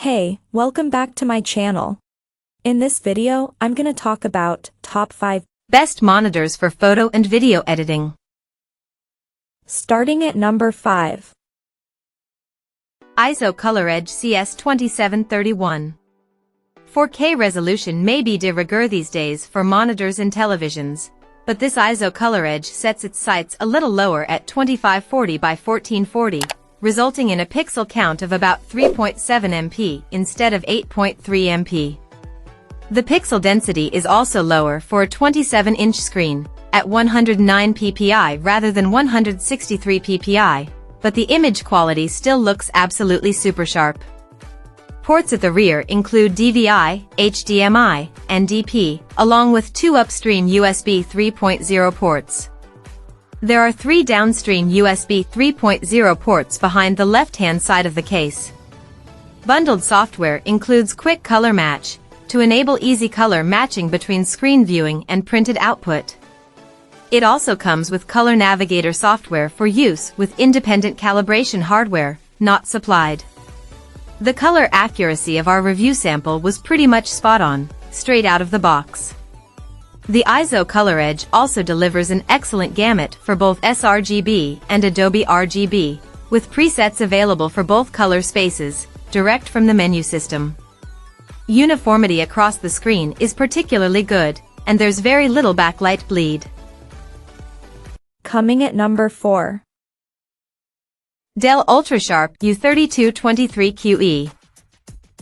Hey, welcome back to my channel. In this video, I'm gonna talk about top 5 best monitors for photo and video editing. Starting at number 5. Eizo ColorEdge CS2731. 4K resolution may be de rigueur these days for monitors and televisions, but this Eizo ColorEdge sets its sights a little lower at 2540 by 1440, resulting in a pixel count of about 3.7 MP instead of 8.3 MP. The pixel density is also lower for a 27-inch screen, at 109 ppi rather than 163 ppi, but the image quality still looks absolutely super sharp. Ports at the rear include DVI, HDMI, and DP, along with 2 upstream USB 3.0 ports. There are 3 downstream USB 3.0 ports behind the left-hand side of the case. Bundled software includes Quick Color Match, to enable easy color matching between screen viewing and printed output. It also comes with Color Navigator software for use with independent calibration hardware, not supplied. The color accuracy of our review sample was pretty much spot on, straight out of the box. The Eizo ColorEdge also delivers an excellent gamut for both sRGB and Adobe RGB, with presets available for both color spaces, direct from the menu system. Uniformity across the screen is particularly good, and there's very little backlight bleed. Coming at number 4. Dell UltraSharp U3223QE.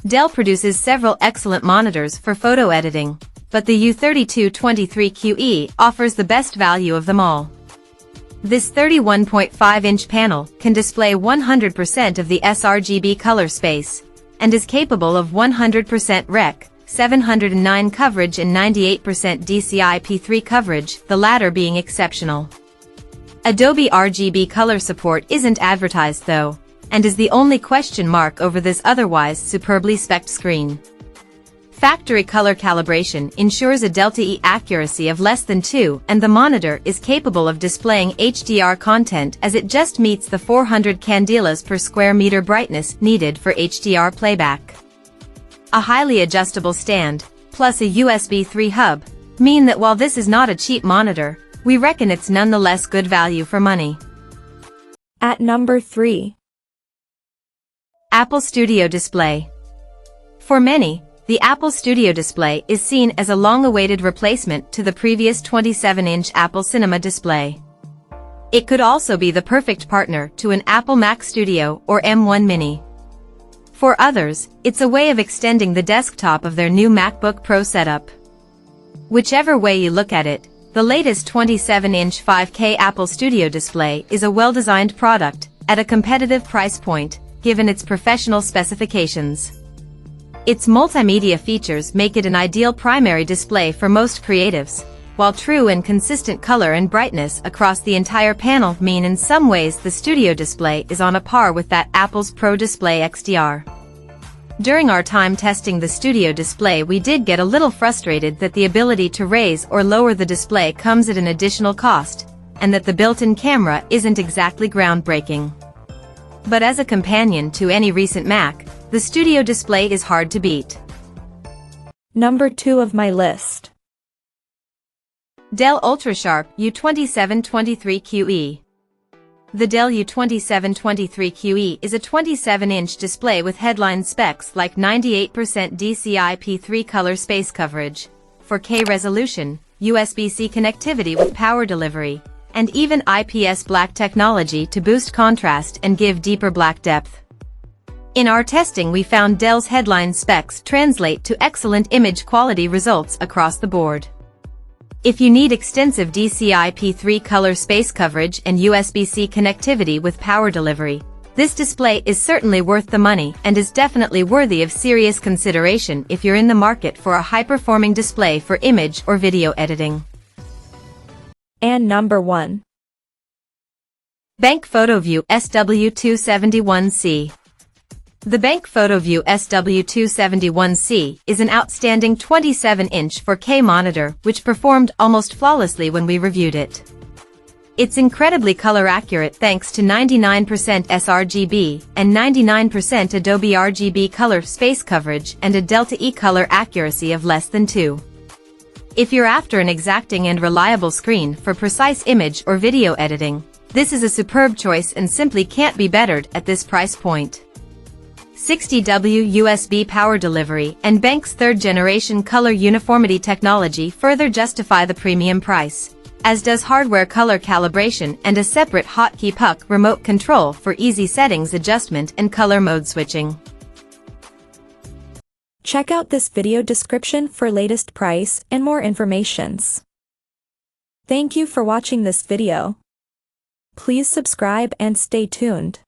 Dell produces several excellent monitors for photo editing, but the U3223QE offers the best value of them all. This 31.5-inch panel can display 100% of the sRGB color space, and is capable of 100% Rec, 709 coverage and 98% DCI-P3 coverage, the latter being exceptional. Adobe RGB color support isn't advertised though, and is the only question mark over this otherwise superbly spec'd screen. Factory color calibration ensures a delta-E accuracy of less than 2, and the monitor is capable of displaying HDR content as it just meets the 400 candelas per square meter brightness needed for HDR playback. A highly adjustable stand, plus a USB 3 hub, mean that while this is not a cheap monitor, we reckon it's nonetheless good value for money. At number 3. Apple Studio Display. For many, the Apple Studio Display is seen as a long-awaited replacement to the previous 27-inch Apple Cinema display. It could also be the perfect partner to an Apple Mac Studio or M1 Mini. For others, it's a way of extending the desktop of their new MacBook Pro setup. Whichever way you look at it, the latest 27-inch 5K Apple Studio Display is a well-designed product, at a competitive price point, given its professional specifications. Its multimedia features make it an ideal primary display for most creatives, while true and consistent color and brightness across the entire panel mean in some ways the Studio Display is on a par with that Apple's Pro Display XDR. During our time testing the Studio Display, we did get a little frustrated that the ability to raise or lower the display comes at an additional cost, and that the built-in camera isn't exactly groundbreaking. But as a companion to any recent Mac, the Studio Display is hard to beat. Number 2 of my list. Dell UltraSharp U2723QE. The Dell U2723QE is a 27-inch display with headline specs like 98% DCI-P3 color space coverage, 4K resolution, USB-C connectivity with power delivery, and even IPS black technology to boost contrast and give deeper black depth. In our testing, we found Dell's headline specs translate to excellent image quality results across the board. If you need extensive DCI-P3 color space coverage and USB-C connectivity with power delivery, this display is certainly worth the money and is definitely worthy of serious consideration if you're in the market for a high-performing display for image or video editing. And number 1. BenQ PhotoVue SW271C. The BenQ PhotoVue SW271C is an outstanding 27-inch 4K monitor which performed almost flawlessly when we reviewed it. It's incredibly color accurate thanks to 99% sRGB and 99% Adobe RGB color space coverage and a Delta E color accuracy of less than 2. If you're after an exacting and reliable screen for precise image or video editing, this is a superb choice and simply can't be bettered at this price point. 60W USB power delivery and BenQ's third-generation color uniformity technology further justify the premium price, as does hardware color calibration and a separate hotkey puck remote control for easy settings adjustment and color mode switching. Check out this video description for latest price and more informations. Thank you for watching this video. Please subscribe and stay tuned.